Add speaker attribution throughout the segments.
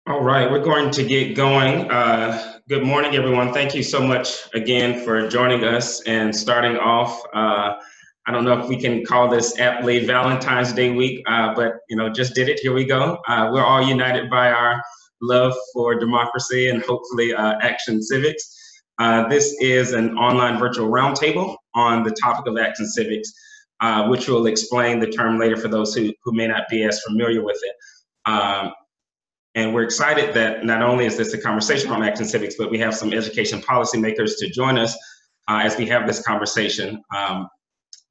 Speaker 1: All right, we're going to get going. Good morning, everyone. Thank you so much again for joining us and starting off. I don't know if we can call this aptly Valentine's Day week, but just did it. Here we go. We're all united by our love for democracy and hopefully Action Civics. This is an online virtual roundtable on the topic of Action Civics, which will explain the term later for those who may not be as familiar with it. And we're excited that not only is this a conversation on Action Civics, but we have some education policymakers to join us as we have this conversation.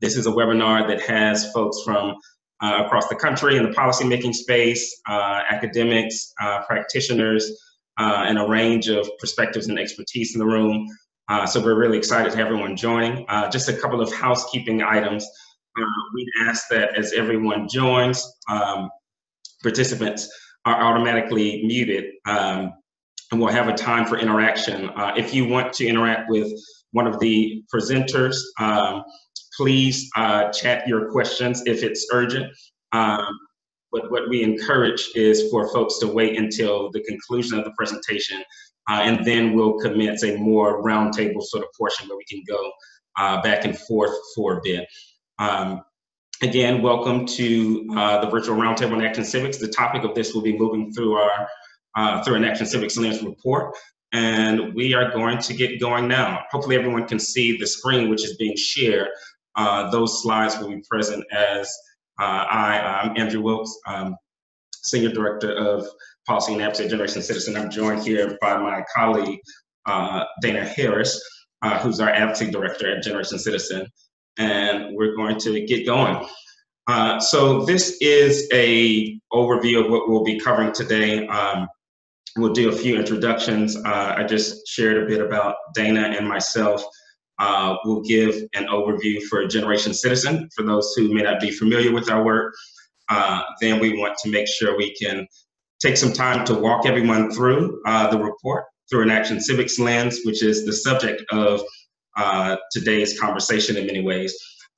Speaker 1: This is a webinar that has folks from across the country in the policymaking space, academics, practitioners, and a range of perspectives and expertise in the room. So we're really excited to have everyone joining. Just a couple of housekeeping items. We'd ask that as everyone joins, participants are automatically muted, and we'll have a time for interaction. If you want to interact with one of the presenters, please chat your questions if it's urgent. But what we encourage is for folks to wait until the conclusion of the presentation, and then we'll commence a more roundtable sort of portion where we can go back and forth for a bit. Again, welcome to the virtual roundtable on Action Civics. The topic of this will be moving through our through an Action Civics Lens report, and we are going to get going now. Hopefully, everyone can see the screen which is being shared. Those slides will be present as I'm Andrew Wilkes, Senior Director of Policy and Advocacy at Generation Citizen. I'm joined here by my colleague Dana Harris, who's our Advocacy Director at Generation Citizen. And we're going to get going. So this is an overview of what we'll be covering today. We'll do a few introductions. I just shared a bit about Dana and myself. We'll give an overview for Generation Citizen, for those who may not be familiar with our work. Then we want to make sure we can take some time to walk everyone through the report through an Action Civics lens, which is the subject of today's conversation in many ways.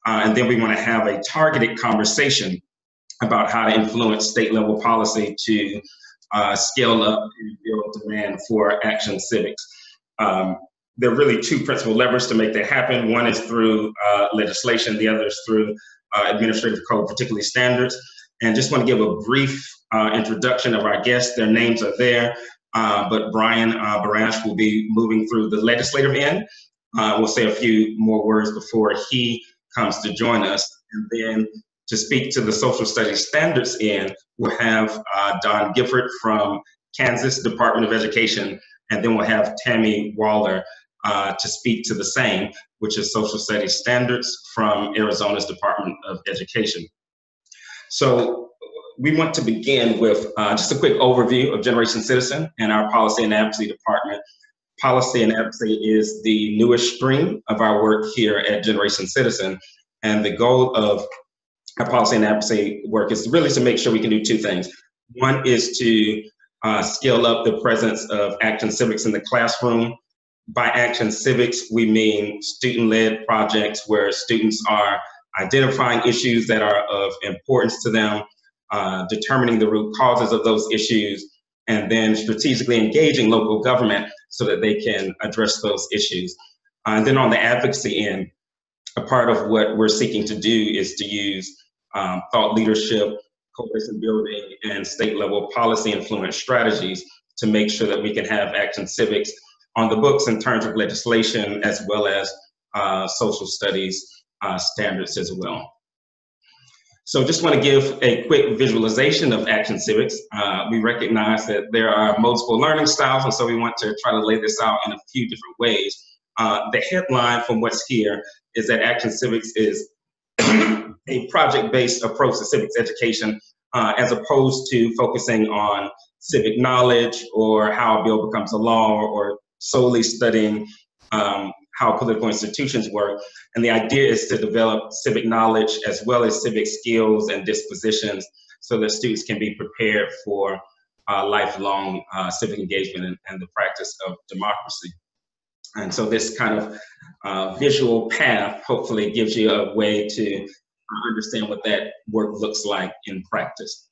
Speaker 1: And then we want to have a targeted conversation about how to influence state level policy to scale up and build demand for Action Civics. There are really two principal levers to make that happen. One is through legislation, the other is through administrative code, particularly standards. And just want to give a brief introduction of our guests. Their names are there, but Brian Baranch will be moving through the legislative end. We'll say a few more words before he comes to join us. And then to speak to the social studies standards end, we'll have Don Gifford from Kansas Department of Education, and then we'll have Tammy Waller to speak to the same, which is social studies standards from Arizona's Department of Education. So we want to begin with just a quick overview of Generation Citizen and our Policy and Advocacy Department. Policy and advocacy is the newest stream of our work here at Generation Citizen. And the goal of our policy and advocacy work is really to make sure we can do two things. One is to scale up the presence of Action Civics in the classroom. By Action Civics, we mean student-led projects where students are identifying issues that are of importance to them, determining the root causes of those issues, and then strategically engaging local government so that they can address those issues. And then on the advocacy end, a part of what we're seeking to do is to use thought leadership, coalition building, and state level policy influence strategies to make sure that we can have Action Civics on the books in terms of legislation as well as social studies standards as well. So just want to give a quick visualization of Action Civics. We recognize that there are multiple learning styles, and so we want to try to lay this out in a few different ways. The headline from what's here is that Action Civics is a project-based approach to civics education, as opposed to focusing on civic knowledge or how a bill becomes a law, or solely studying how political institutions work. And the idea is to develop civic knowledge as well as civic skills and dispositions so that students can be prepared for lifelong civic engagement and the practice of democracy. And so this kind of visual path hopefully gives you a way to understand what that work looks like in practice.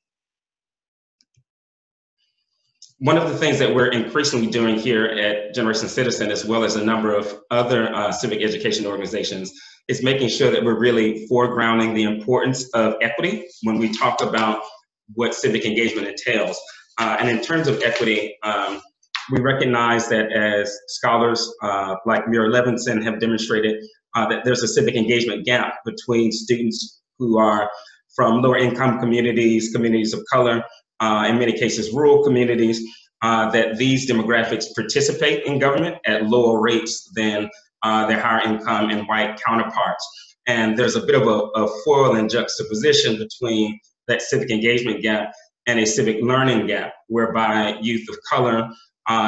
Speaker 1: one of the things that we're increasingly doing here at Generation Citizen, as well as a number of other civic education organizations, is making sure that we're really foregrounding the importance of equity when we talk about what civic engagement entails. And in terms of equity, we recognize that as scholars like Mira Levinson have demonstrated, that there's a civic engagement gap between students who are from lower income communities, communities of color, in many cases rural communities, that these demographics participate in government at lower rates than their higher income and white counterparts. And there's a bit of a foil and juxtaposition between that civic engagement gap and a civic learning gap, whereby youth of color,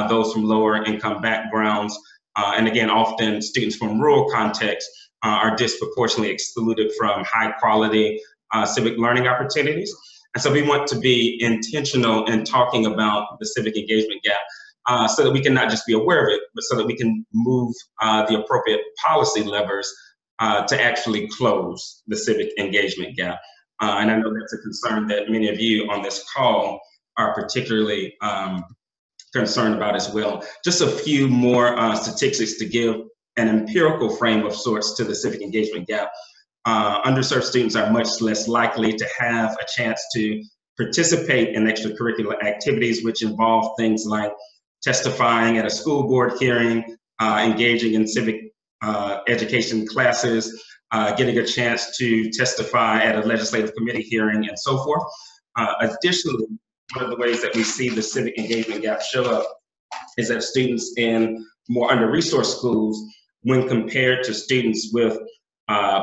Speaker 1: those from lower income backgrounds, and again, often students from rural contexts are disproportionately excluded from high quality civic learning opportunities. And so we want to be intentional in talking about the civic engagement gap so that we can not just be aware of it, but so that we can move the appropriate policy levers to actually close the civic engagement gap. And I know that's a concern that many of you on this call are particularly concerned about as well. Just a few more statistics to give an empirical frame of sorts to the civic engagement gap. Underserved students are much less likely to have a chance to participate in extracurricular activities, which involve things like testifying at a school board hearing, engaging in civic education classes, getting a chance to testify at a legislative committee hearing, and so forth. Additionally, one of the ways that we see the civic engagement gap show up is that students in more under-resourced schools, when compared to students with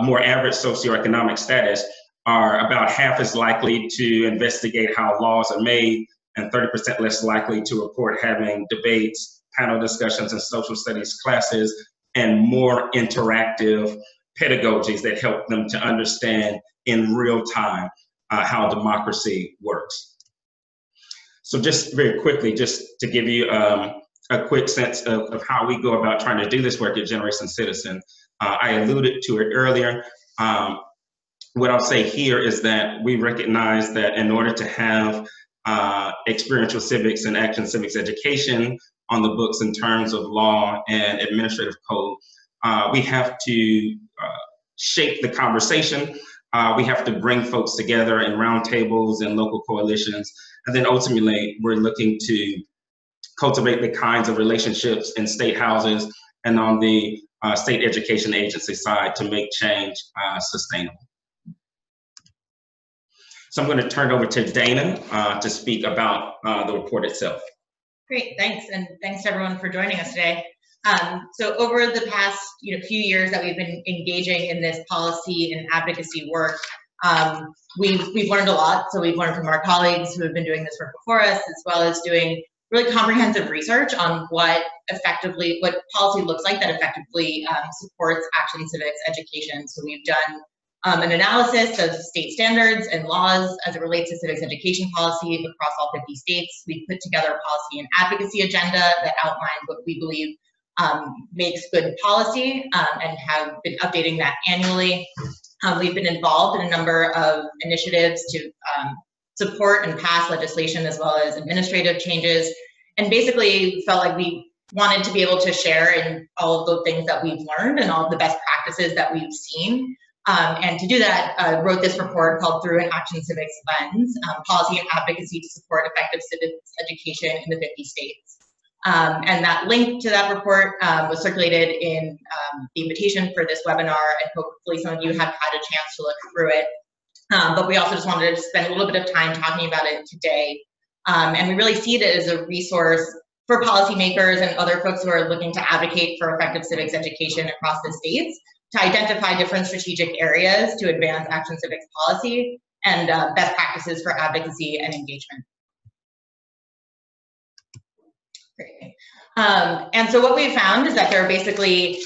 Speaker 1: more average socioeconomic status, are about half as likely to investigate how laws are made and 30% less likely to report having debates, panel discussions, and social studies classes, and more interactive pedagogies that help them to understand in real time how democracy works. So just very quickly, just to give you a quick sense of how we go about trying to do this work at Generation Citizen. I alluded to it earlier. What I'll say here is that we recognize that in order to have experiential civics and action civics education on the books in terms of law and administrative code, we have to shape the conversation. We have to bring folks together in roundtables and local coalitions. And then ultimately, we're looking to cultivate the kinds of relationships in state houses and on the state education agency side to make change sustainable. So I'm going to turn it over to Dana to speak about the report itself.
Speaker 2: Great, thanks, and thanks to everyone for joining us today. So over the past few years that we've been engaging in this policy and advocacy work, we've learned a lot. So we've learned from our colleagues who have been doing this work before us, as well as doing really comprehensive research on what policy looks like that effectively supports action civics education. So we've done an analysis of state standards and laws as it relates to civics education policy across all 50 states. We've put together a policy and advocacy agenda that outlines what we believe makes good policy and have been updating that annually. We've been involved in a number of initiatives to support and pass legislation as well as administrative changes, and basically felt like we wanted to be able to share in all of the things that we've learned and all of the best practices that we've seen. And to do that, wrote this report called Through an Action Civics Lens, Policy and Advocacy to Support Effective Civics Education in the 50 States. And that link to that report was circulated in the invitation for this webinar, and hopefully some of you have had a chance to look through it. But we also just wanted to spend a little bit of time talking about it today. And we really see it as a resource for policymakers and other folks who are looking to advocate for effective civics education across the states, to identify different strategic areas to advance action civics policy and best practices for advocacy and engagement. Great. And so what we found is that there are basically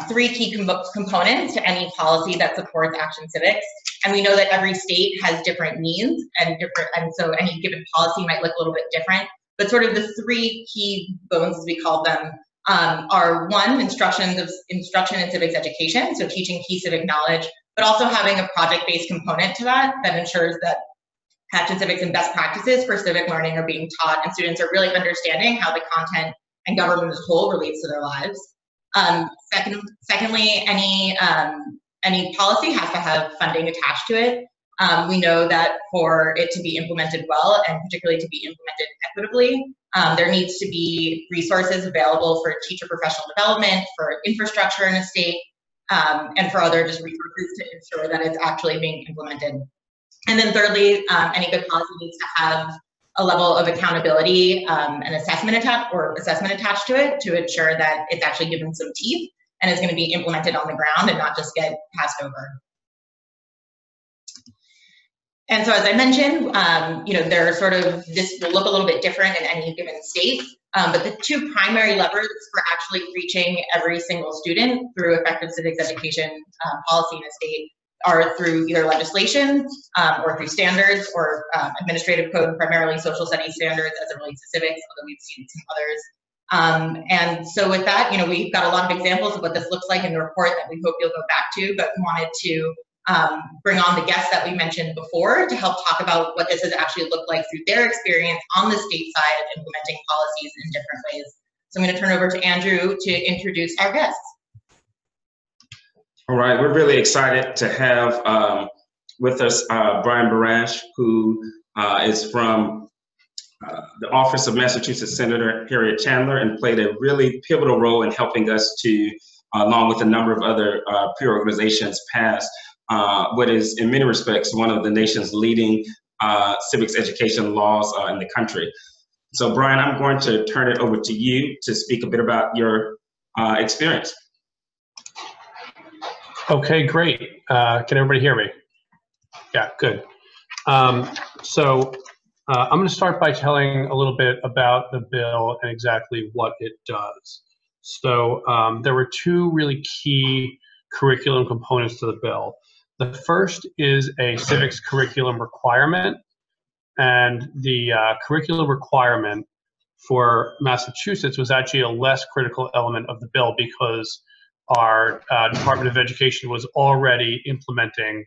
Speaker 2: three key components to any policy that supports action civics. And we know that every state has different needs and so any given policy might look a little bit different. But sort of the three key bones, as we call them, are one, instruction in civics education, so teaching key civic knowledge, but also having a project-based component to that ensures that Passion Civics and best practices for civic learning are being taught, and students are really understanding how the content and government as a whole relates to their lives. Secondly, any policy has to have funding attached to it. We know that for it to be implemented well, and particularly to be implemented equitably, there needs to be resources available for teacher professional development, for infrastructure in a state, and for other just resources to ensure that it's actually being implemented. And then thirdly, any good policy needs to have a level of accountability and assessment attached to it to ensure that it's actually given some teeth and is going to be implemented on the ground and not just get passed over. And so, as I mentioned, there are this will look a little bit different in any given state, but the two primary levers for actually reaching every single student through effective civics education policy in a state are through either legislation or through standards or administrative code, primarily social studies standards as it relates to civics, although we've seen some others. And so with that, we've got a lot of examples of what this looks like in the report that we hope you'll go back to, but wanted to bring on the guests that we mentioned before to help talk about what this has actually looked like through their experience on the state side of implementing policies in different ways. So I'm going to turn over to Andrew to introduce our guests.
Speaker 1: All right, we're really excited to have with us Brian Barash, who is from the Office of Massachusetts Senator Harriet Chandler and played a really pivotal role in helping us to, along with a number of other peer organizations, pass what is in many respects one of the nation's leading civics education laws in the country. So Brian, I'm going to turn it over to you to speak a bit about your experience.
Speaker 3: Okay, great. Can everybody hear me? Yeah, good. I'm going to start by telling a little bit about the bill and exactly what it does. So there were two really key curriculum components to the bill. The first is a civics curriculum requirement, and the curriculum requirement for Massachusetts was actually a less critical element of the bill because our Department of Education was already implementing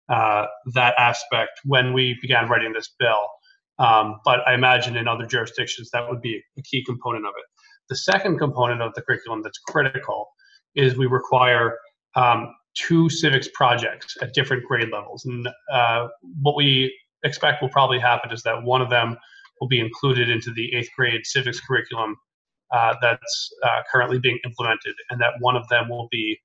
Speaker 3: that aspect when we began writing this bill. But I imagine in other jurisdictions that would be a key component of it. The second component of the curriculum that's critical is we require 2 civics projects at different grade levels. And what we expect will probably happen is that one of them will be included into the 8th grade civics curriculum that's currently being implemented, and that one of them will be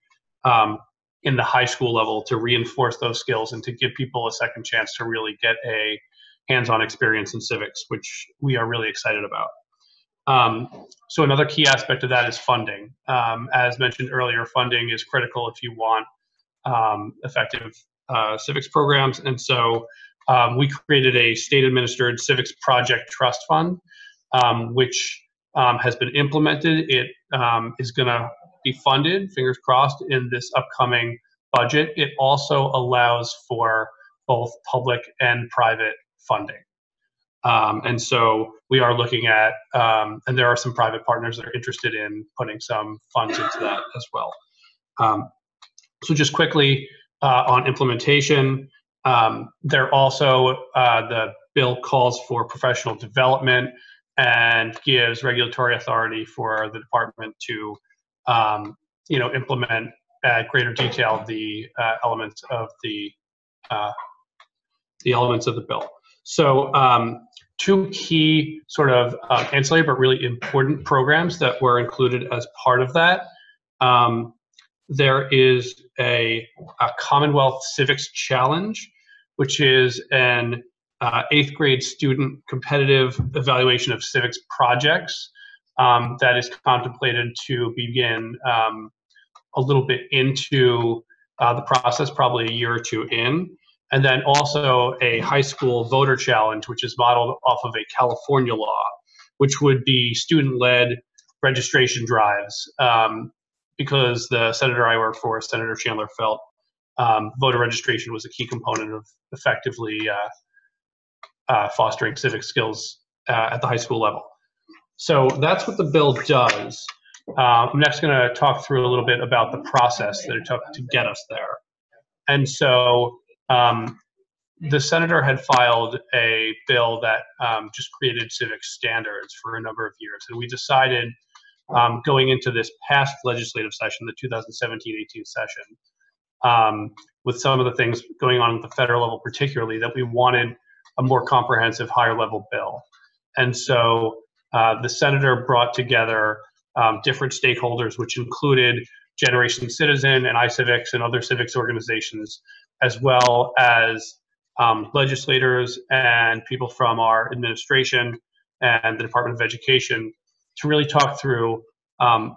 Speaker 3: in the high school level to reinforce those skills and to give people a second chance to really get a hands-on experience in civics, which we are really excited about. So another key aspect of that is funding. As mentioned earlier, funding is critical if you want effective civics programs, and so we created a state-administered civics project trust fund, which has been implemented. It is going to be funded, fingers crossed, in this upcoming budget. It also allows for both public and private funding. And so we are looking at, and there are some private partners that are interested in putting some funds into that as well. So just quickly on implementation, there also, the bill calls for professional development and gives regulatory authority for the department to, implement at greater detail the elements of the bill. So 2 key sort of ancillary but really important programs that were included as part of that. There is a Commonwealth Civics Challenge, which is an 8th grade student competitive evaluation of civics projects that is contemplated to begin a little bit into the process, probably a year or 2 in. And then also a high school voter challenge, which is modeled off of a California law, which would be student-led registration drives, because the senator I work for, Senator Chandler, felt voter registration was a key component of effectively fostering civic skills at the high school level. So that's what the bill does. I'm next going to talk through a little bit about the process that it took to get us there. And so the senator had filed a bill that just created civic standards for a number of years, and we decided going into this past legislative session, the 2017-18 session, with some of the things going on at the federal level particularly, that we wanted a more comprehensive, higher level bill. And so the senator brought together different stakeholders, which included Generation Citizen and iCivics and other civics organizations, as well as legislators and people from our administration and the Department of Education, to really talk through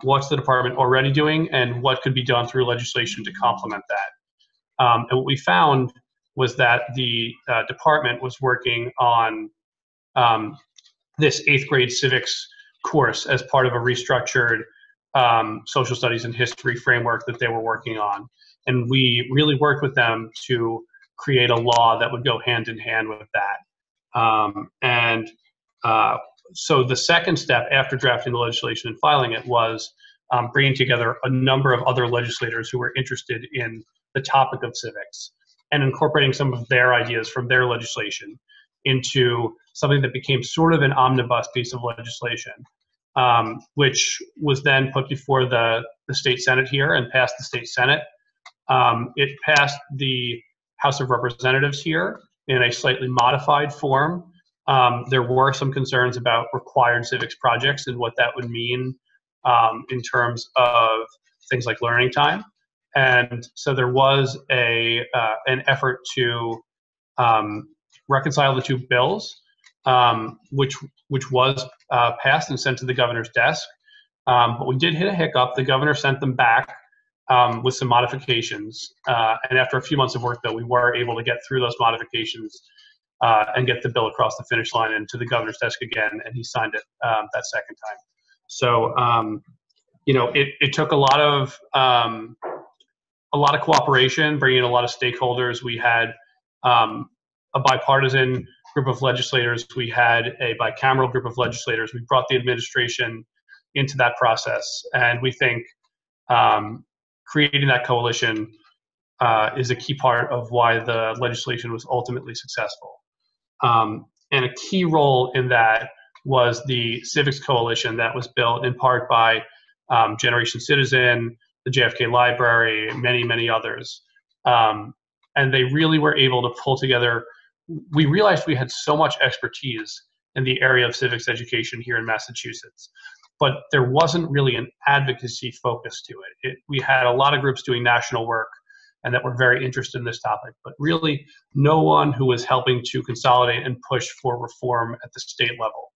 Speaker 3: what's the department already doing and what could be done through legislation to complement that. And what we found was that the department was working on this 8th grade civics course as part of a restructured social studies and history framework that they were working on. And we really worked with them to create a law that would go hand in hand with that. So the second step after drafting the legislation and filing it was bringing together a number of other legislators who were interested in the topic of civics and incorporating some of their ideas from their legislation into something that became sort of an omnibus piece of legislation, which was then put before the state Senate here and passed the state Senate. It passed the House of Representatives here in a slightly modified form. There were some concerns about required civics projects and what that would mean in terms of things like learning time. And so there was an effort to reconcile the two bills, which was passed and sent to the governor's desk. But we did hit a hiccup. The governor sent them back with some modifications. And after a few months of work, though, we were able to get through those modifications and get the bill across the finish line and to the governor's desk again, and he signed it that second time. So, it took a lot of cooperation, bringing in a lot of stakeholders. We had a bipartisan group of legislators. We had a bicameral group of legislators. We brought the administration into that process, and we think creating that coalition is a key part of why the legislation was ultimately successful. And a key role in that was the Civics Coalition that was built in part by Generation Citizen, the JFK Library, many, many others. And they really were able to pull together. We realized we had so much expertise in the area of civics education here in Massachusetts, but there wasn't really an advocacy focus to it. We had a lot of groups doing national work and that were very interested in this topic, but really no one who was helping to consolidate and push for reform at the state level.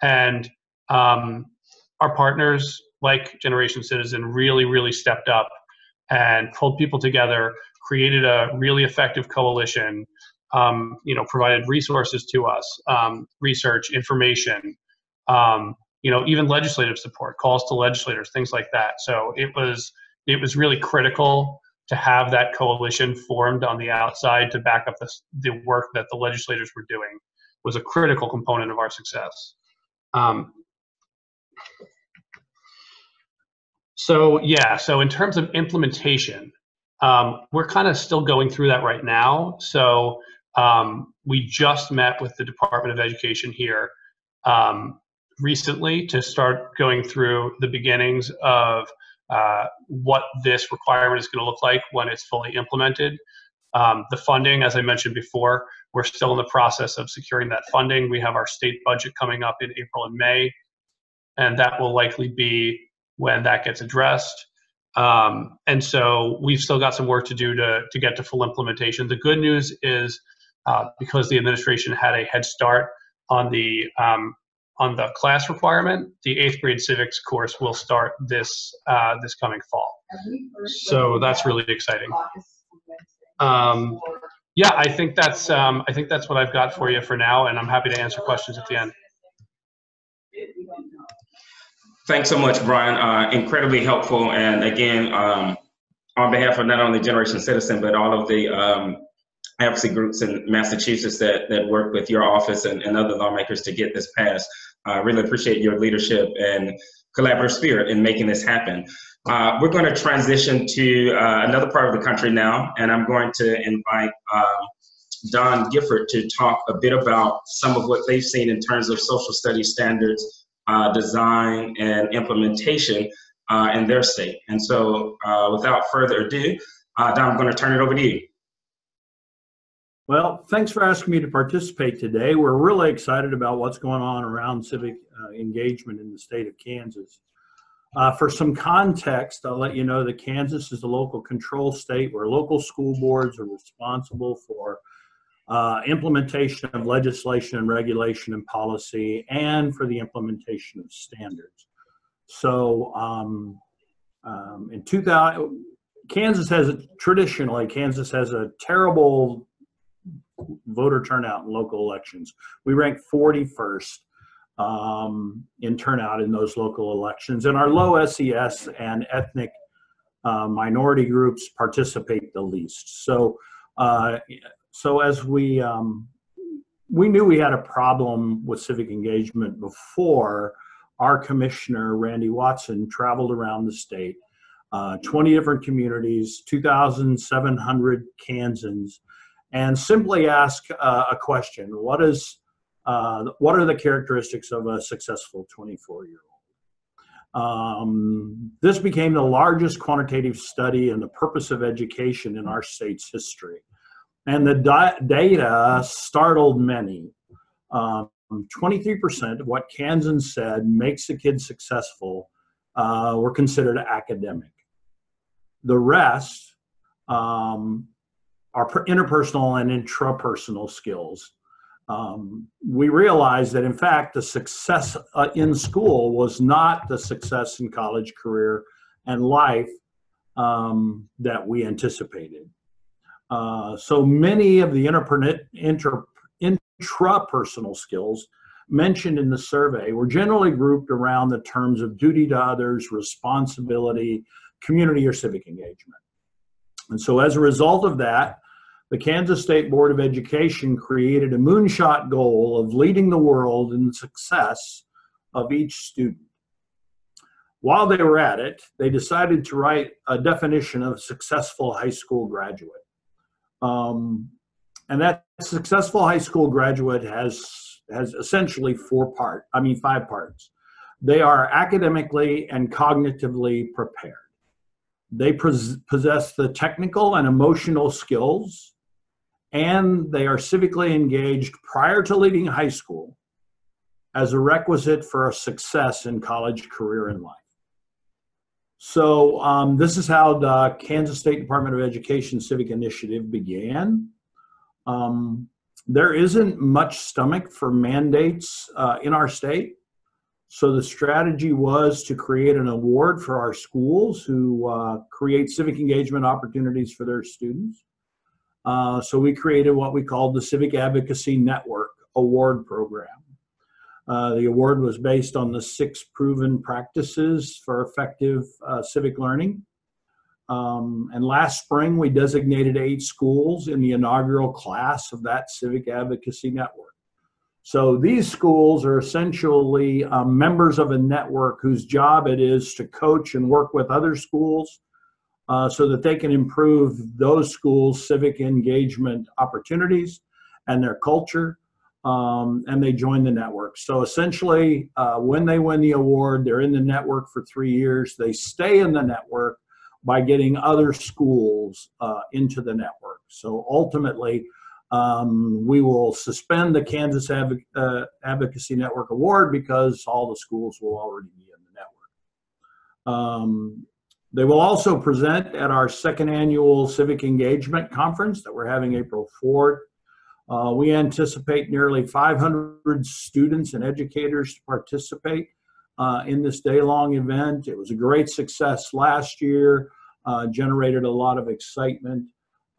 Speaker 3: And our partners like Generation Citizen really, really stepped up and pulled people together, created a really effective coalition, provided resources to us, research, information, even legislative support, calls to legislators, things like that. So it was really critical to have that coalition formed on the outside to back up the work that the legislators were doing. Was a critical component of our success. So in terms of implementation, we're kind of still going through that right now. So we just met with the Department of Education here recently to start going through the beginnings of what this requirement is going to look like when it's fully implemented. The funding, as I mentioned before, we're still in the process of securing that funding. We have our state budget coming up in April and May, and that will likely be when that gets addressed. And so we've still got some work to do to get to full implementation. The good news is because the administration had a head start on the class requirement, the 8th grade civics course will start this coming fall. So that's really exciting. I think that's what I've got for you for now, and I'm happy to answer questions at the end.
Speaker 1: Thanks so much, Brian. Incredibly helpful. And again, on behalf of not only Generation Citizen, but all of the advocacy groups in Massachusetts that work with your office and other lawmakers to get this passed, really appreciate your leadership and collaborative spirit in making this happen. We're going to transition to another part of the country now, and I'm going to invite Don Gifford to talk a bit about some of what they've seen in terms of social studies standards, design, and implementation in their state. And so without further ado, Don, I'm going to turn it over to you.
Speaker 4: Well, thanks for asking me to participate today. We're really excited about what's going on around civic engagement in the state of Kansas. For some context, I'll let you know that Kansas is a local control state where local school boards are responsible for implementation of legislation and regulation and policy, and for the implementation of standards. So in 2000, Kansas has a terrible voter turnout in local elections. We ranked 41st in turnout in those local elections, and our low SES and ethnic minority groups participate the least. So as we knew we had a problem with civic engagement before our commissioner, Randy Watson, traveled around the state, 20 different communities, 2,700 Kansans, and simply ask a question: what are the characteristics of a successful 24-year-old? This became the largest quantitative study in the purpose of education in our state's history. And the data startled many. 23% of what Kansans said makes a kid successful were considered academic. The rest are interpersonal and intrapersonal skills. We realized that, in fact, the success in school was not the success in college, career, and life that we anticipated. So many of the intrapersonal skills mentioned in the survey were generally grouped around the terms of duty to others, responsibility, community, or civic engagement. And so as a result of that, the Kansas State Board of Education created a moonshot goal of leading the world in the success of each student. While they were at it, they decided to write a definition of successful high school graduate. And that successful high school graduate has essentially five parts. They are academically and cognitively prepared. They possess the technical and emotional skills, and they are civically engaged prior to leaving high school as a requisite for a success in college, career, and life. So this is how the Kansas State Department of Education Civic Initiative began. There isn't much stomach for mandates in our state. So the strategy was to create an award for our schools who create civic engagement opportunities for their students. So we created what we called the Civic Advocacy Network Award Program. The award was based on the 6 proven practices for effective civic learning. And last spring, we designated 8 schools in the inaugural class of that Civic Advocacy Network. So these schools are essentially members of a network whose job it is to coach and work with other schools so that they can improve those schools' civic engagement opportunities and their culture, and they join the network. So essentially, when they win the award, they're in the network for 3 years. They stay in the network by getting other schools into the network. So ultimately, we will suspend the Kansas Advocacy Network Award because all the schools will already be in the network. They will also present at our 2nd annual Civic Engagement Conference that we're having April 4th. We anticipate nearly 500 students and educators to participate in this day-long event. It was a great success last year, generated a lot of excitement.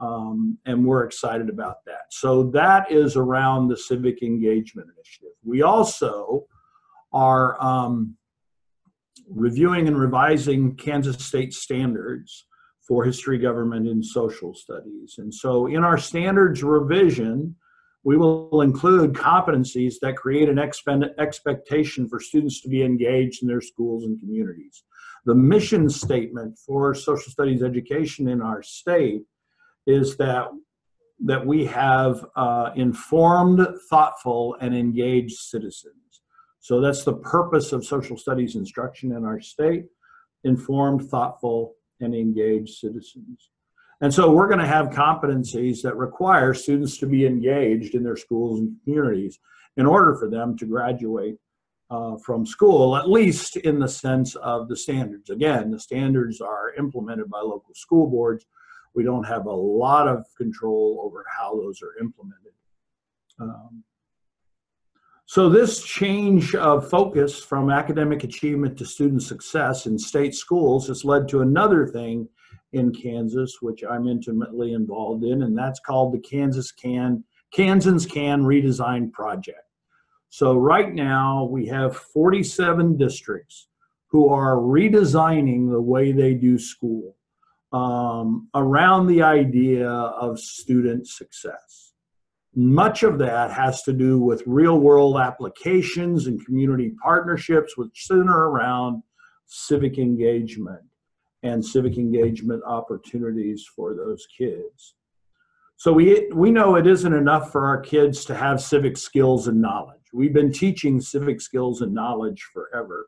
Speaker 4: And we're excited about that. So that is around the Civic Engagement Initiative. We also are reviewing and revising Kansas State standards for history, government, and social studies. And so in our standards revision, we will include competencies that create an expectation for students to be engaged in their schools and communities. The mission statement for social studies education in our state is that that we have informed, thoughtful, and engaged citizens. So that's the purpose of social studies instruction in our state: informed, thoughtful, and engaged citizens. And so we're going to have competencies that require students to be engaged in their schools and communities in order for them to graduate from school, at least in the sense of the standards. Again, the standards are implemented by local school boards. We don't have a lot of control over how those are implemented. So this change of focus from academic achievement to student success in state schools has led to another thing in Kansas, which I'm intimately involved in, and that's called the Kansans Can Redesign Project. So right now we have 47 districts who are redesigning the way they do school around the idea of student success. Much of that has to do with real-world applications and community partnerships, which center around civic engagement and civic engagement opportunities for those kids. So we know it isn't enough for our kids to have civic skills and knowledge. We've been teaching civic skills and knowledge forever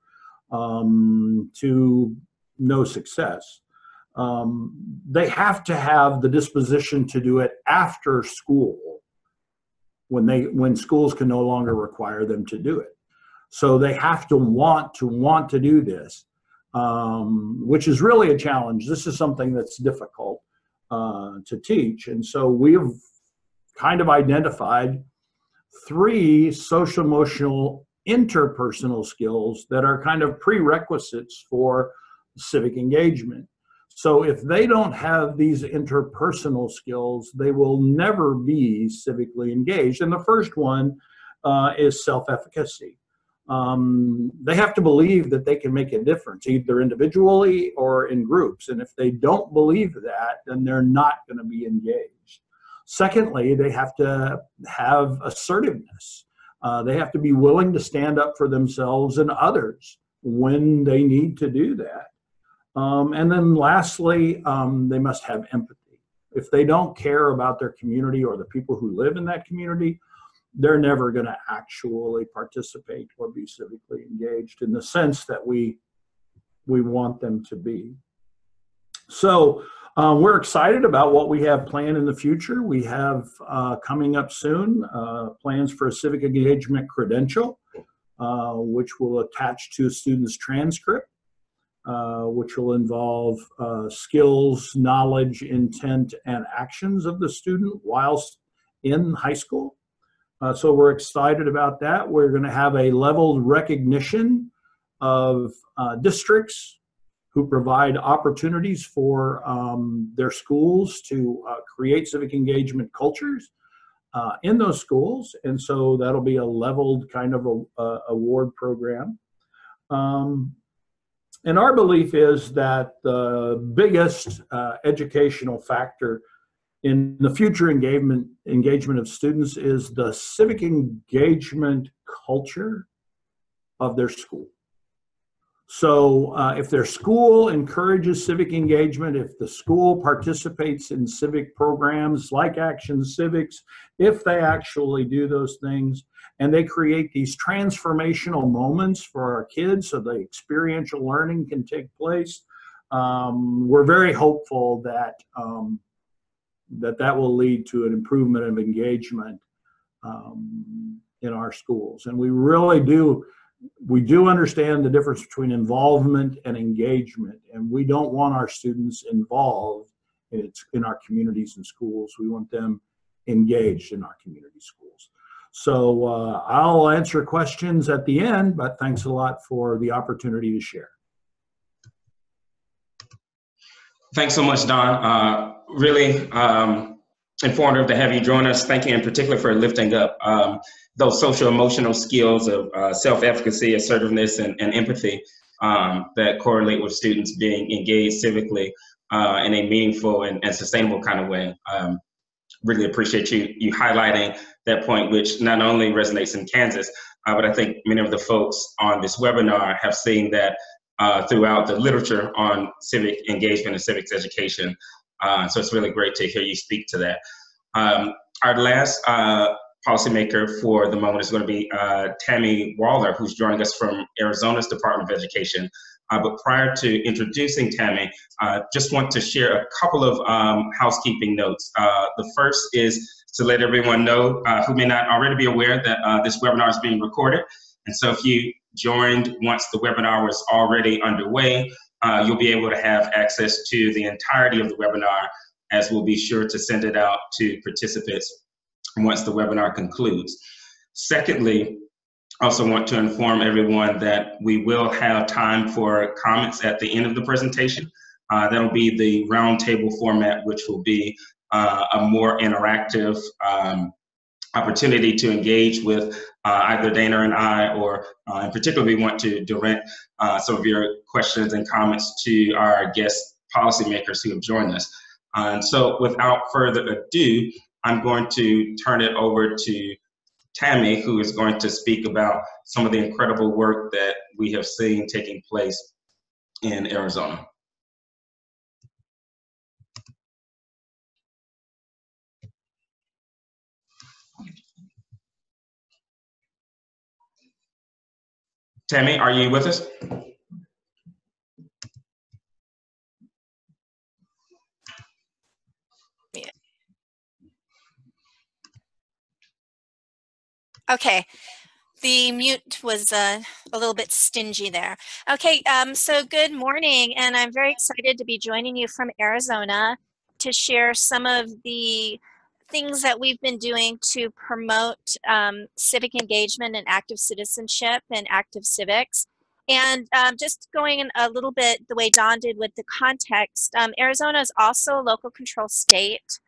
Speaker 4: to no success. They have to have the disposition to do it after school, when schools can no longer require them to do it. So they have to want to do this, which is really a challenge. This is something that's difficult to teach. And so we have kind of identified 3 social emotional interpersonal skills that are kind of prerequisites for civic engagement. So if they don't have these interpersonal skills, they will never be civically engaged. And the first one is self-efficacy. They have to believe that they can make a difference, either individually or in groups. And if they don't believe that, then they're not going to be engaged. Secondly, they have to have assertiveness. They have to be willing to stand up for themselves and others when they need to do that. And then lastly, they must have empathy. If they don't care about their community or the people who live in that community, they're never going to actually participate or be civically engaged in the sense that we want them to be. So we're excited about what we have planned in the future. We have coming up soon plans for a civic engagement credential, which will attach to a student's transcript. Which will involve skills, knowledge, intent, and actions of the student whilst in high school. So we're excited about that. We're going to have a leveled recognition of districts who provide opportunities for their schools to create civic engagement cultures in those schools. And so that'll be a leveled kind of award program. And our belief is that the biggest educational factor in the future engagement of students is the civic engagement culture of their school. So if their school encourages civic engagement, if the school participates in civic programs like Action Civics, if they actually do those things, and they create these transformational moments for our kids so the experiential learning can take place, we're very hopeful that that will lead to an improvement of engagement in our schools. And we really do understand the difference between involvement and engagement, and we don't want our students involved in our communities and schools. We want them engaged in our community schools. So I'll answer questions at the end, but thanks a lot for the opportunity to share.
Speaker 1: Thanks so much, Don. Really informative to have you join us. Thank you in particular for lifting up those social emotional skills of self-efficacy, assertiveness, and empathy that correlate with students being engaged civically in a meaningful and sustainable kind of way. Really appreciate you highlighting that point, which not only resonates in Kansas, but I think many of the folks on this webinar have seen that throughout the literature on civic engagement and civics education. So it's really great to hear you speak to that. Our last policymaker for the moment is going to be Tammy Waller, who's joining us from Arizona's Department of Education. But prior to introducing Tammy, just want to share a couple of housekeeping notes. The first is to let everyone know who may not already be aware that this webinar is being recorded. And so if you joined once the webinar was already underway, you'll be able to have access to the entirety of the webinar, as we'll be sure to send it out to participants once the webinar concludes. Secondly, I also want to inform everyone that we will have time for comments at the end of the presentation. That'll be the roundtable format, which will be a more interactive opportunity to engage with either Dana and I, or in particular, we want to direct some of your questions and comments to our guest policymakers who have joined us. And so without further ado, I'm going to turn it over to Tammy, who is going to speak about some of the incredible work that we have seen taking place in Arizona. Tammy, are you with us?
Speaker 5: Yeah. Okay, the mute was a little bit stingy there. Okay, so good morning, and I'm very excited to be joining you from Arizona to share some of the things that we've been doing to promote civic engagement and active citizenship and active civics. And just going in a little bit the way Don did with the context, Arizona is also a local control state,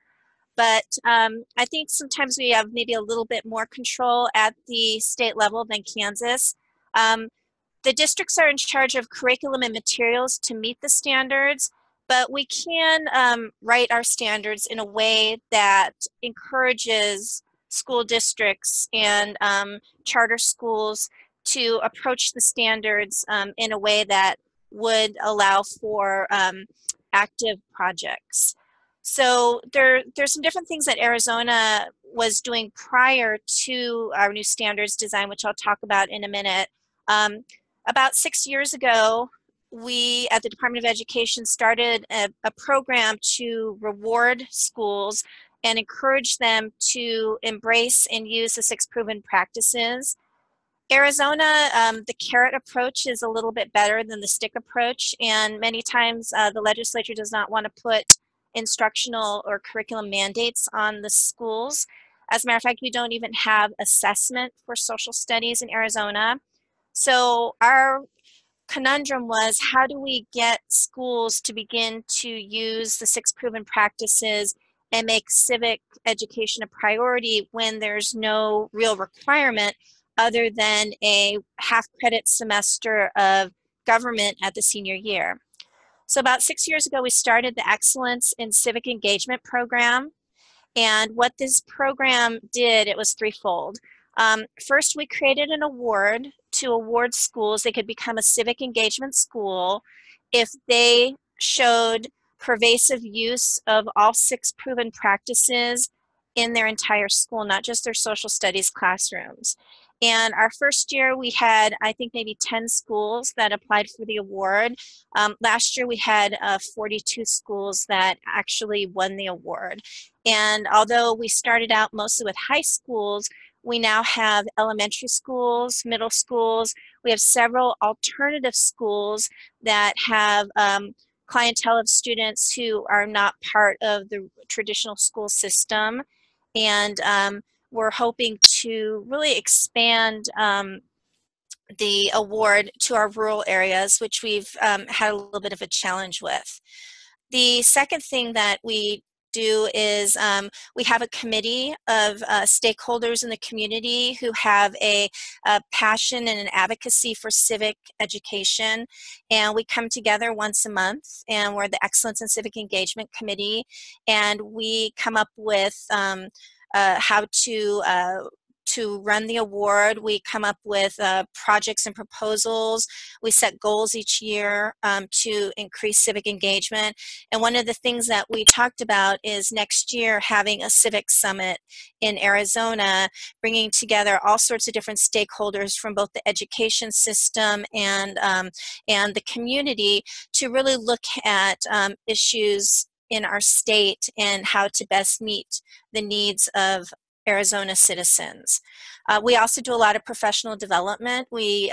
Speaker 5: but I think sometimes we have maybe a little bit more control at the state level than Kansas. The districts are in charge of curriculum and materials to meet the standards, but we can write our standards in a way that encourages school districts and charter schools to approach the standards in a way that would allow for active projects. So there's some different things that Arizona was doing prior to our new standards design, which I'll talk about in a minute. About 6 years ago, we at the Department of Education started a program to reward schools and encourage them to embrace and use the 6 proven practices. Arizona, the carrot approach is a little bit better than the stick approach, and many times the legislature does not want to put instructional or curriculum mandates on the schools. As a matter of fact, we don't even have assessment for social studies in Arizona. So our conundrum was, how do we get schools to begin to use the 6 proven practices and make civic education a priority when there's no real requirement other than a half-credit semester of government at the senior year? So about 6 years ago, we started the Excellence in Civic Engagement program. And what this program did, it was threefold. First, we created an award to award schools. They could become a civic engagement school if they showed pervasive use of all 6 proven practices in their entire school, not just their social studies classrooms. And our first year, we had, I think, maybe 10 schools that applied for the award. Last year, we had 42 schools that actually won the award. And although we started out mostly with high schools, we now have elementary schools, middle schools. We have several alternative schools that have clientele of students who are not part of the traditional school system. And we're hoping to really expand the award to our rural areas, which we've had a little bit of a challenge with. The second thing that we do is we have a committee of stakeholders in the community who have a passion and an advocacy for civic education, and we come together once a month, and we're the Excellence in Civic Engagement Committee, and we come up with how to to run the award. We come up with projects and proposals. We set goals each year to increase civic engagement. And one of the things that we talked about is next year having a civic summit in Arizona, bringing together all sorts of different stakeholders from both the education system and the community to really look at issues in our state and how to best meet the needs of Arizona citizens. We also do a lot of professional development. We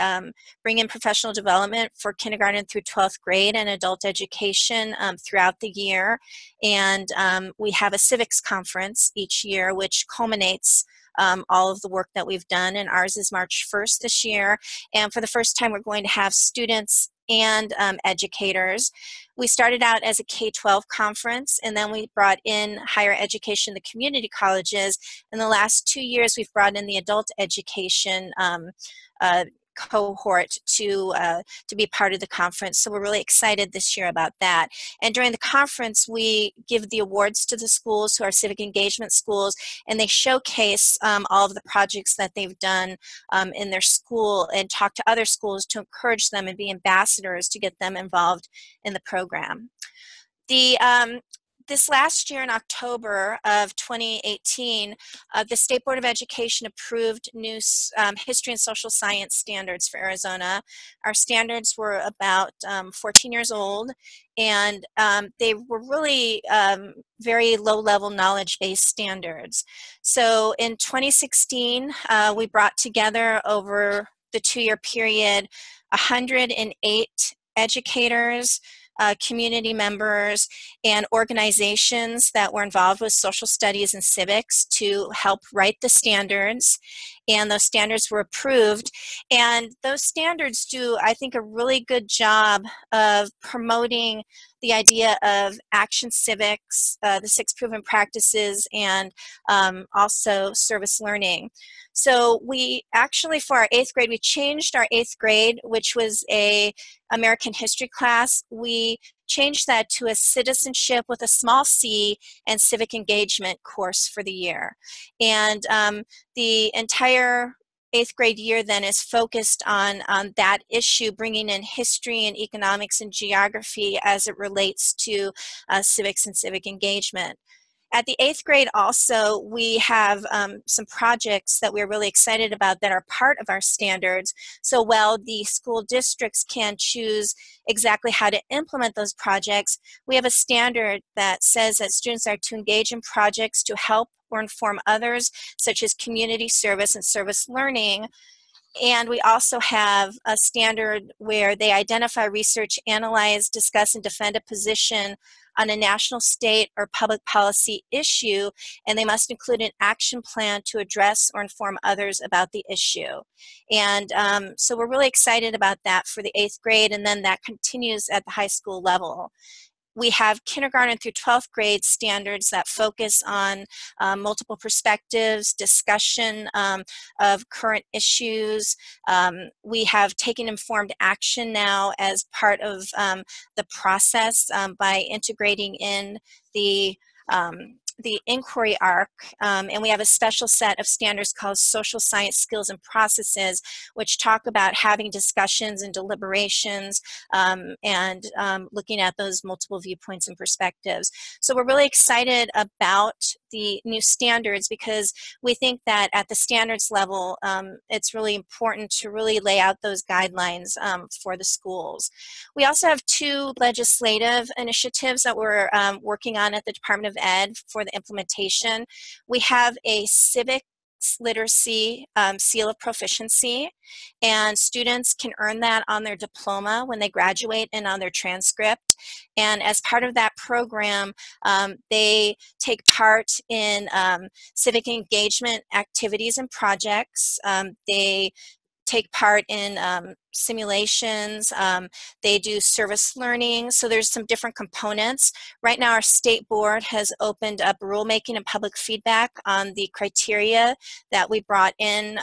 Speaker 5: bring in professional development for kindergarten through 12th grade and adult education throughout the year. And we have a civics conference each year, which culminates all of the work that we've done, and ours is March 1st this year. And for the first time, we're going to have students and educators. We started out as a K12 conference, and then we brought in higher education, the community colleges. In the last 2 years, we've brought in the adult education cohort to be part of the conference. So we're really excited this year about that. And during the conference, we give the awards to the schools, to our civic engagement schools, and they showcase all of the projects that they've done in their school and talk to other schools to encourage them and be ambassadors to get them involved in the program. This last year in October of 2018, the State Board of Education approved new history and social science standards for Arizona. Our standards were about 14 years old, and they were really very low-level knowledge-based standards. So in 2016, we brought together over the 2-year period 108 educators, community members, and organizations that were involved with social studies and civics to help write the standards. And those standards were approved. And those standards do, I think, a really good job of promoting the idea of action civics, the 6 proven practices, and also service learning. So we actually, for our 8th grade, we changed our 8th grade, which was a American history class. We changed that to a citizenship with a small c and civic engagement course for the year. And the entire 8th grade year then is focused on that issue, bringing in history and economics and geography as it relates to civics and civic engagement. At the 8th grade also, we have some projects that we're really excited about that are part of our standards. So while the school districts can choose exactly how to implement those projects, we have a standard that says that students are to engage in projects to help or inform others, such as community service and service learning. And we also have a standard where they identify, research, analyze, discuss, and defend a position on a national, state, or public policy issue, and they must include an action plan to address or inform others about the issue. And so we're really excited about that for the 8th grade, and then that continues at the high school level. We have kindergarten through 12th grade standards that focus on multiple perspectives, discussion of current issues. We have taken informed action now as part of the process by integrating in the inquiry arc, and we have a special set of standards called social science skills and processes, which talk about having discussions and deliberations and looking at those multiple viewpoints and perspectives. So we're really excited about the new standards because we think that at the standards level, it's really important to really lay out those guidelines for the schools. We also have 2 legislative initiatives that we're working on at the Department of Ed for the implementation. We have a civic literacy seal of proficiency, and students can earn that on their diploma when they graduate and on their transcript. And as part of that program, they take part in civic engagement activities and projects. They take part in simulations, they do service learning, so there's some different components. Right now our state board has opened up rulemaking and public feedback on the criteria that we brought in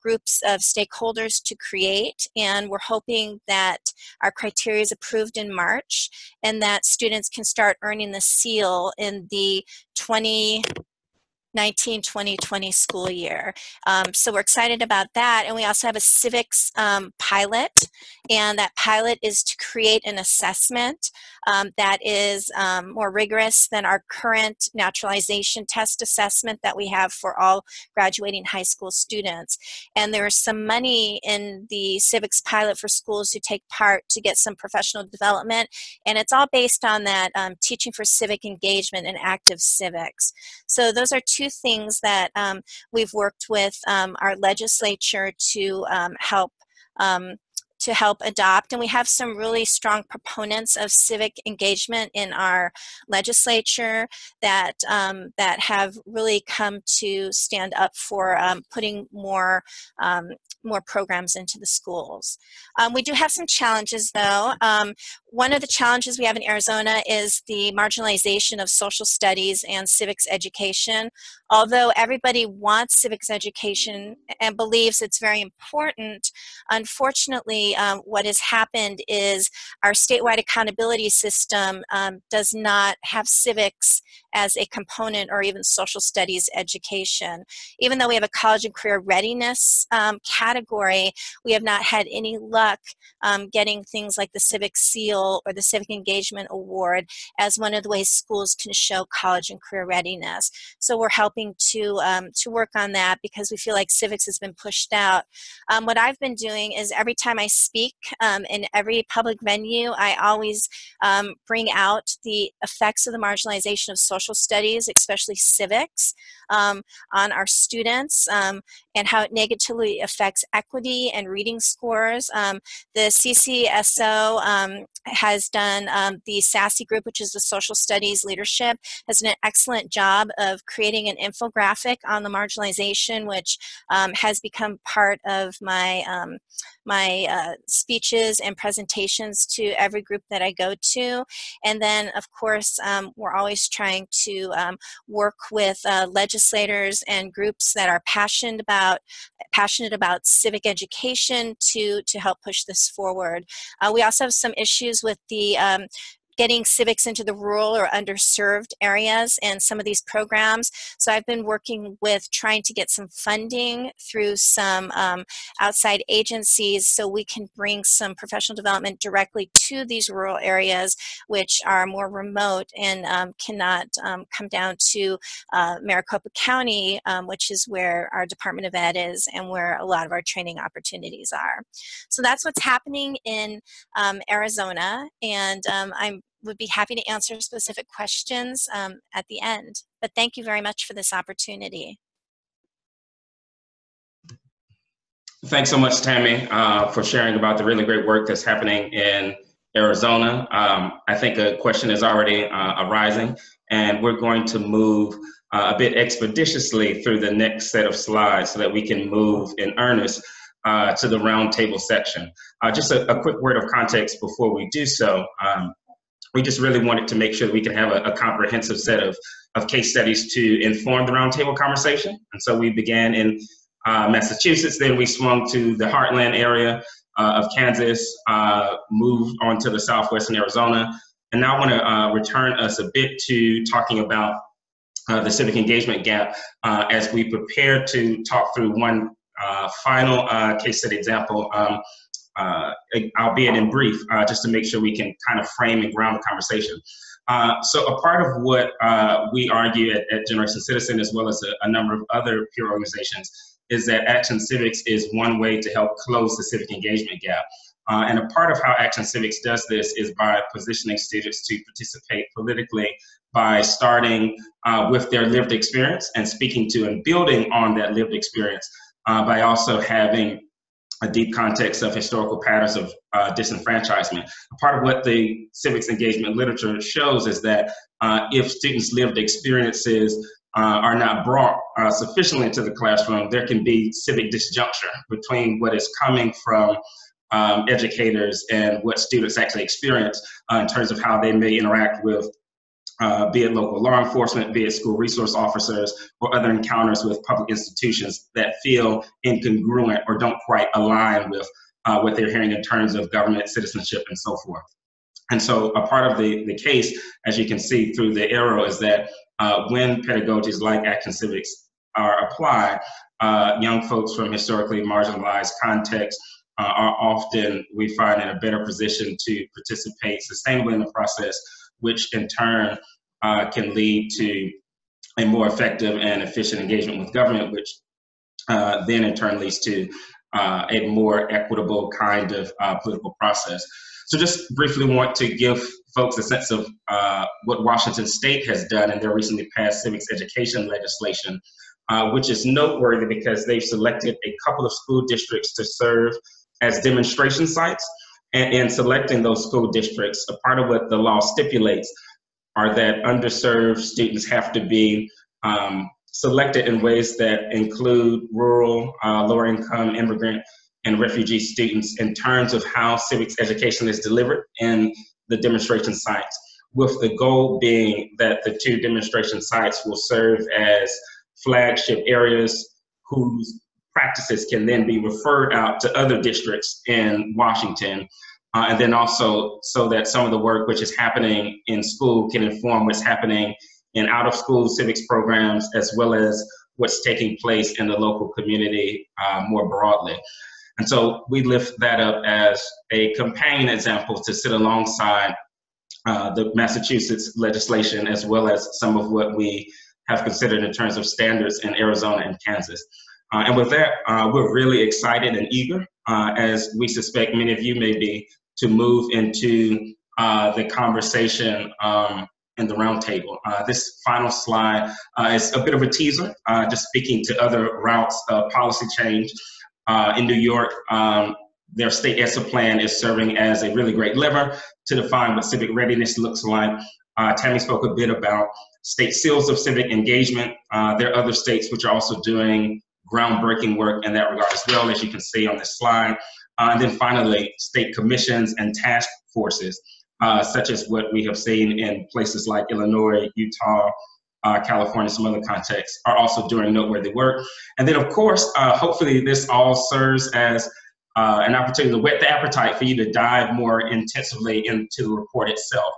Speaker 5: groups of stakeholders to create, and we're hoping that our criteria is approved in March and that students can start earning the seal in the 2020 school year. So we're excited about that. And we also have a civics pilot, and that pilot is to create an assessment that is more rigorous than our current naturalization test assessment that we have for all graduating high school students. And there is some money in the civics pilot for schools who take part to get some professional development, and it's all based on that teaching for civic engagement and active civics. So those are two things that we've worked with our legislature to help adopt, and we have some really strong proponents of civic engagement in our legislature that that have really come to stand up for putting more programs into the schools. We do have some challenges, though. One of the challenges we have in Arizona is the marginalization of social studies and civics education. Although everybody wants civics education and believes it's very important, unfortunately, what has happened is our statewide accountability system does not have civics as a component or even social studies education. Even though we have a college and career readiness category, we have not had any luck getting things like the Civic Seal or the Civic Engagement Award as one of the ways schools can show college and career readiness. So we're helping to work on that because we feel like civics has been pushed out. What I've been doing is every time I speak in every public venue, I always bring out the effects of the marginalization of social studies, especially civics, on our students and how it negatively affects equity and reading scores. The CCSO has done the SASSY group, which is the Social Studies Leadership, has done an excellent job of creating an infographic on the marginalization, which has become part of my my speeches and presentations to every group that I go to. And then, of course, we're always trying to work with legislators and groups that are passionate about civic education to help push this forward. We also have some issues with the getting civics into the rural or underserved areas and some of these programs. So I've been working with trying to get some funding through some outside agencies so we can bring some professional development directly to these rural areas which are more remote and cannot come down to Maricopa County, which is where our Department of Ed is and where a lot of our training opportunities are. So that's what's happening in Arizona, and I would be happy to answer specific questions at the end. But thank you very much for this opportunity.
Speaker 1: Thanks so much, Tammy, for sharing about the really great work that's happening in Arizona. I think a question is already arising, and we're going to move a bit expeditiously through the next set of slides so that we can move in earnest to the roundtable section. Just a quick word of context before we do so. We just really wanted to make sure that we can have a comprehensive set of case studies to inform the roundtable conversation. And so we began in Massachusetts, then we swung to the heartland area of Kansas, moved on to the southwestern Arizona, and now I want to return us a bit to talking about the civic engagement gap as we prepare to talk through one final case study example, albeit in brief, just to make sure we can kind of frame and ground the conversation. So a part of what we argue at Generation Citizen, as well as a number of other peer organizations, is that Action Civics is one way to help close the civic engagement gap. And a part of how Action Civics does this is by positioning students to participate politically by starting with their lived experience and speaking to and building on that lived experience by also having a deep context of historical patterns of disenfranchisement. Part of what the civics engagement literature shows is that if students' lived experiences are not brought sufficiently into the classroom, there can be civic disjuncture between what is coming from educators and what students actually experience in terms of how they may interact with be it local law enforcement, be it school resource officers, or other encounters with public institutions that feel incongruent or don't quite align with what they're hearing in terms of government, citizenship, and so forth. And so a part of the case, as you can see through the arrow, is that when pedagogies like Action Civics are applied, young folks from historically marginalized contexts are often, we find, in a better position to participate sustainably in the process, which in turn can lead to a more effective and efficient engagement with government, which then in turn leads to a more equitable kind of political process. So just briefly want to give folks a sense of what Washington State has done in their recently passed civics education legislation, which is noteworthy because they've selected a couple of school districts to serve as demonstration sites. And in selecting those school districts, a part of what the law stipulates are that underserved students have to be selected in ways that include rural, lower income, immigrant, and refugee students in terms of how civics education is delivered in the demonstration sites, with the goal being that the two demonstration sites will serve as flagship areas whose practices can then be referred out to other districts in Washington. And then also so that some of the work which is happening in school can inform what's happening in out-of-school civics programs, as well as what's taking place in the local community more broadly. And so we lift that up as a companion example to sit alongside the Massachusetts legislation, as well as some of what we have considered in terms of standards in Arizona and Kansas. And with that, we're really excited and eager, as we suspect many of you may be, to move into the conversation in the roundtable. This final slide is a bit of a teaser, just speaking to other routes of policy change. In New York, their state ESSA plan is serving as a really great lever to define what civic readiness looks like. Tammy spoke a bit about state seals of civic engagement. There are other states which are also doing groundbreaking work in that regard as well, as you can see on this slide. And then finally, state commissions and task forces, such as what we have seen in places like Illinois, Utah, California, some other contexts, are also doing noteworthy work. And then, of course, hopefully this all serves as an opportunity to whet the appetite for you to dive more intensively into the report itself.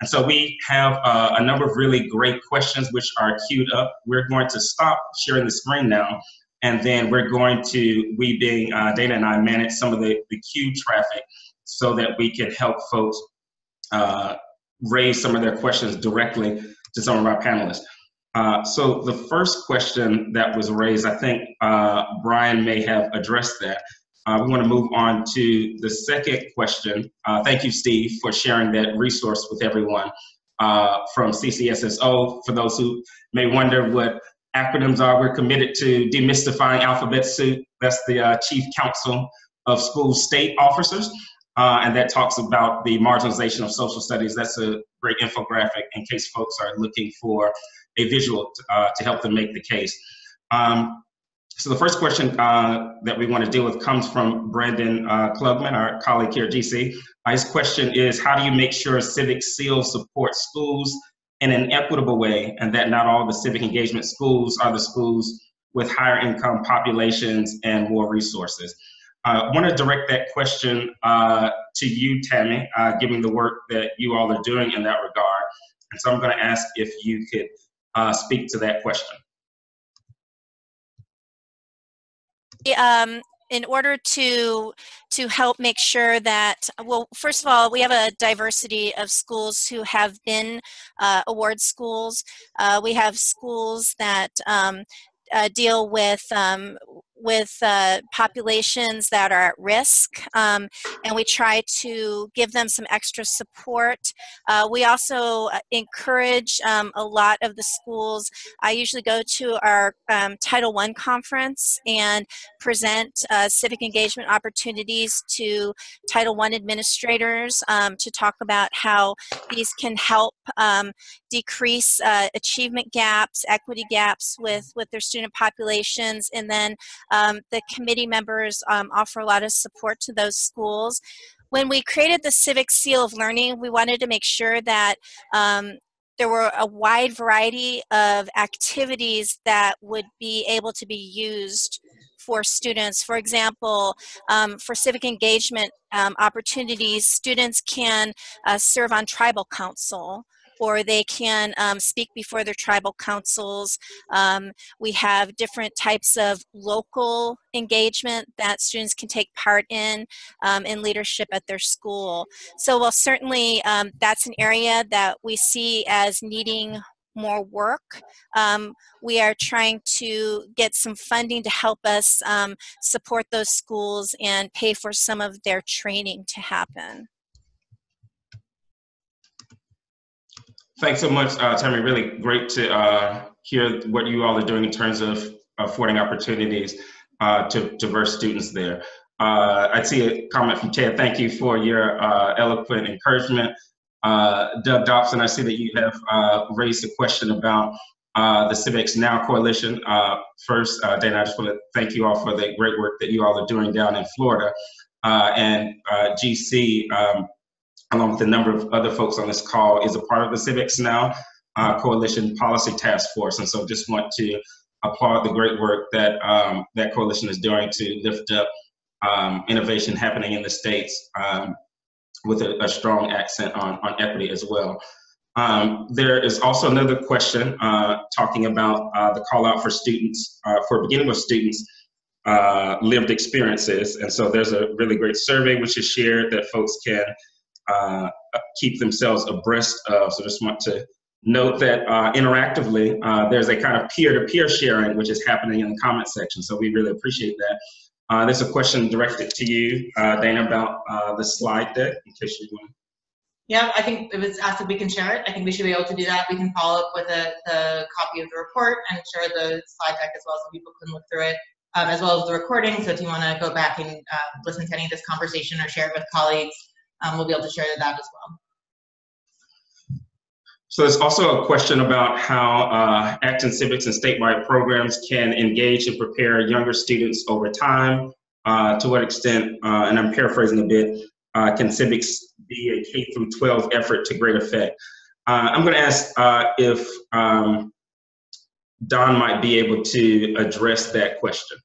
Speaker 1: And so we have a number of really great questions which are queued up. We're going to stop sharing the screen now, and then we're going to, we being Dana and I, manage some of the queue traffic so that we can help folks raise some of their questions directly to some of our panelists. So the first question that was raised, I think Brian may have addressed that. We want to move on to the second question. Thank you, Steve, for sharing that resource with everyone from CCSSO. For those who may wonder what acronyms are, we're committed to demystifying alphabet soup. That's the Chief Counsel of School State Officers. And that talks about the marginalization of social studies. That's a great infographic in case folks are looking for a visual to help them make the case. So the first question that we want to deal with comes from Brandon Klugman, our colleague here at GC. His question is, how do you make sure civic seal supports schools in an equitable way, and that not all the civic engagement schools are the schools with higher income populations and more resources? I want to direct that question to you, Tammy, given the work that you all are doing in that regard. And so I'm going to ask if you could speak to that question.
Speaker 5: In order to help make sure that, well, first of all, we have a diversity of schools who have been award schools. We have schools that deal with populations that are at risk, and we try to give them some extra support. We also encourage a lot of the schools. I usually go to our Title I conference and present civic engagement opportunities to Title I administrators to talk about how these can help decrease achievement gaps, equity gaps with their student populations, and then the committee members offer a lot of support to those schools. When we created the Civic Seal of Learning, we wanted to make sure that there were a wide variety of activities that would be able to be used for students. For example, for civic engagement opportunities, students can serve on tribal council, or they can speak before their tribal councils. We have different types of local engagement that students can take part in leadership at their school. So while certainly that's an area that we see as needing more work, we are trying to get some funding to help us support those schools and pay for some of their training to happen.
Speaker 1: Thanks so much, Tammy. Really great to hear what you all are doing in terms of affording opportunities to diverse students there. I see a comment from Ted. Thank you for your eloquent encouragement. Doug Dobson, I see that you have raised a question about the Civics Now Coalition. First, Dana, I just want to thank you all for the great work that you all are doing down in Florida. And GC, along with a number of other folks on this call, is a part of the Civics Now Coalition Policy Task Force. And so just want to applaud the great work that that coalition is doing to lift up innovation happening in the States with a strong accent on equity as well. There is also another question talking about the call out for students, for beginning with students, lived experiences. And so there's a really great survey which is shared that folks can keep themselves abreast of. So just want to note that interactively, there's a kind of peer-to-peer sharing which is happening in the comment section. So we really appreciate that. There's a question directed to you, Dana, about the slide deck, in case you want.
Speaker 2: Yeah, I think it was asked if we can share it. I think we should be able to do that. We can follow up with the copy of the report and share the slide deck as well so people can look through it, as well as the recording. So if you want to go back and listen to any of this conversation or share it with colleagues, we'll be able to share that as well.
Speaker 1: So there's also a question about how Acton Civics and statewide programs can engage and prepare younger students over time. To what extent, and I'm paraphrasing a bit, can civics be a K-12 effort to great effect? I'm going to ask if Don might be able to address that question.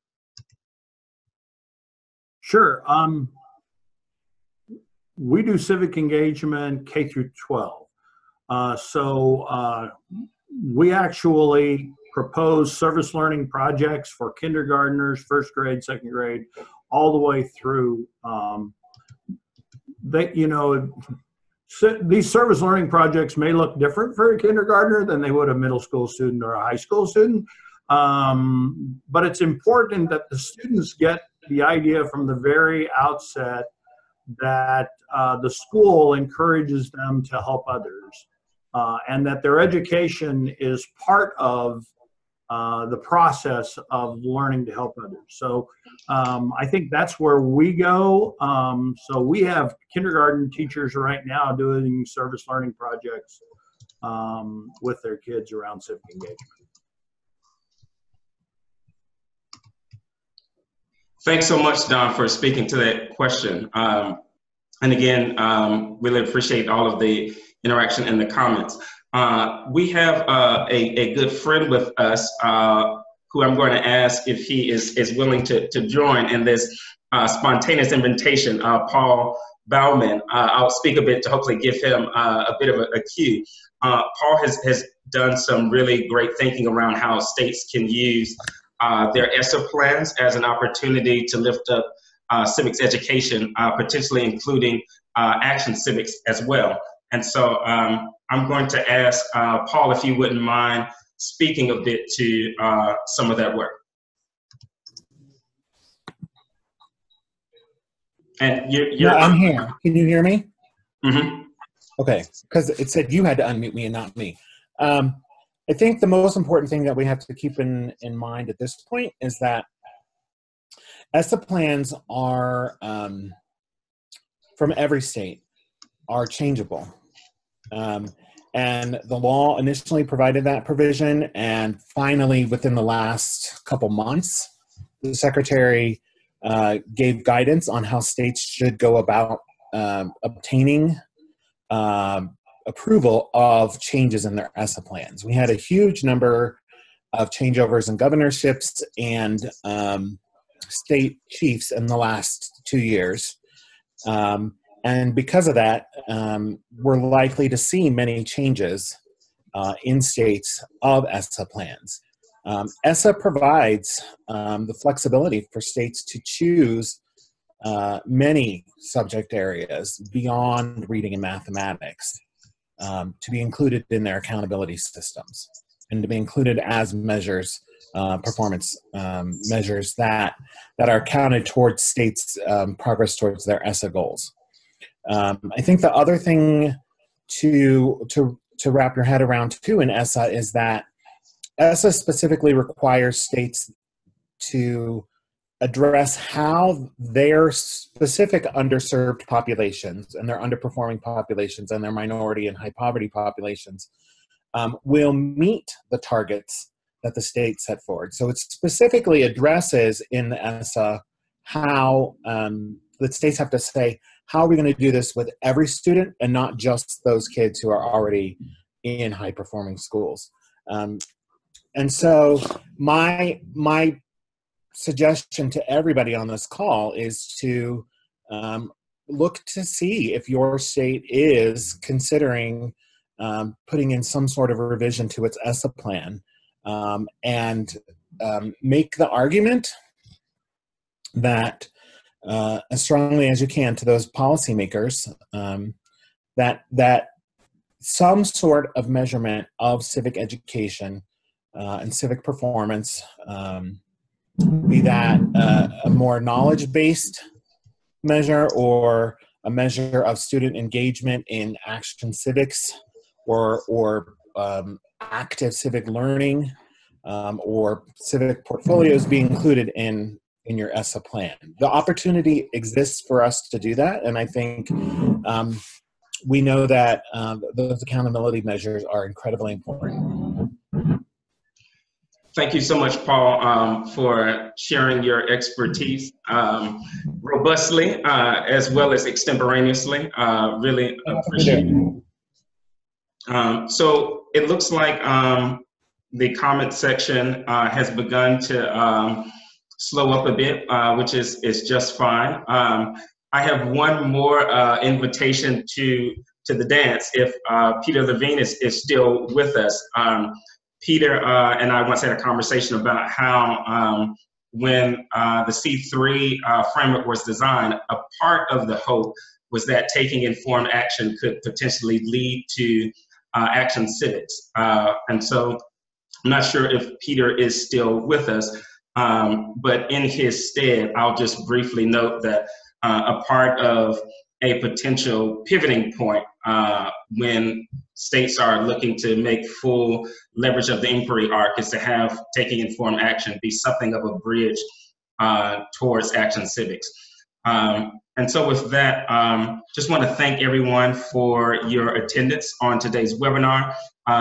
Speaker 4: Sure. We do civic engagement K-12. So we actually propose service learning projects for kindergartners, first grade, second grade, all the way through. These service learning projects may look different for a kindergartner than they would a middle school student or a high school student. But it's important that the students get the idea from the very outset that the school encourages them to help others. And that their education is part of the process of learning to help others. So I think that's where we go. So we have kindergarten teachers right now doing service learning projects with their kids around civic engagement.
Speaker 1: Thanks so much, Don, for speaking to that question. And again, really appreciate all of the interaction in the comments. We have a good friend with us who I'm going to ask if he is willing to join in this spontaneous invitation, Paul Baumann. I'll speak a bit to hopefully give him a bit of a cue. Paul has done some really great thinking around how states can use their ESSA plans as an opportunity to lift up civics education, potentially including action civics as well. And so I'm going to ask Paul if you wouldn't mind speaking a bit to some of that work. And you're
Speaker 6: I'm here. Can you hear me?
Speaker 1: Mm-hmm.
Speaker 6: Okay, because it said you had to unmute me and not me. I think the most important thing that we have to keep in mind at this point is that ESSA plans are, from every state, are changeable. And the law initially provided that provision, and finally, within the last couple months, the Secretary gave guidance on how states should go about obtaining approval of changes in their ESSA plans. We had a huge number of changeovers in governorships and state chiefs in the last 2 years. And And because of that, we're likely to see many changes in states of ESSA plans. ESSA provides the flexibility for states to choose many subject areas beyond reading and mathematics to be included in their accountability systems and to be included as measures, performance measures that are counted towards states' progress towards their ESSA goals. I think the other thing to wrap your head around too in ESSA is that ESSA specifically requires states to address how their specific underserved populations and their underperforming populations and their minority and high poverty populations will meet the targets that the state set forward. So it specifically addresses in the ESSA how the states have to say, how are we going to do this with every student and not just those kids who are already in high performing schools. And so my suggestion to everybody on this call is to look to see if your state is considering putting in some sort of a revision to its ESSA plan and make the argument that as strongly as you can to those policymakers that some sort of measurement of civic education and civic performance, be that a more knowledge-based measure or a measure of student engagement in action civics or active civic learning or civic portfolios be included in your ESSA plan. The opportunity exists for us to do that, and I think we know that those accountability measures are incredibly important.
Speaker 1: Thank you so much, Paul, for sharing your expertise robustly as well as extemporaneously. Really appreciate it. So it looks like the comment section has begun to slow up a bit, which is just fine. I have one more invitation to the dance if Peter Levine is still with us. Peter and I once had a conversation about how when the C3 framework was designed, a part of the hope was that taking informed action could potentially lead to action civics. And so I'm not sure if Peter is still with us, but in his stead, I'll just briefly note that a part of a potential pivoting point when states are looking to make full leverage of the inquiry arc is to have taking informed action be something of a bridge towards action civics. And so with that, just want to thank everyone for your attendance on today's webinar.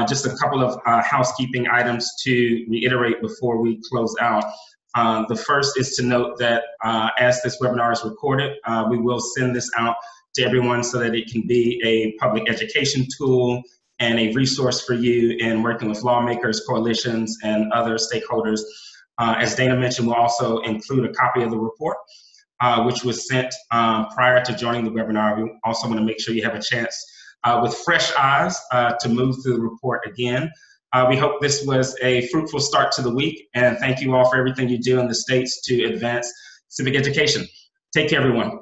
Speaker 1: Just a couple of housekeeping items to reiterate before we close out. The first is to note that as this webinar is recorded, we will send this out to everyone so that it can be a public education tool and a resource for you in working with lawmakers, coalitions, and other stakeholders. As Dana mentioned, we'll also include a copy of the report, which was sent prior to joining the webinar. We also want to make sure you have a chance with fresh eyes to move through the report again. We hope this was a fruitful start to the week, and thank you all for everything you do in the states to advance civic education. Take care, everyone.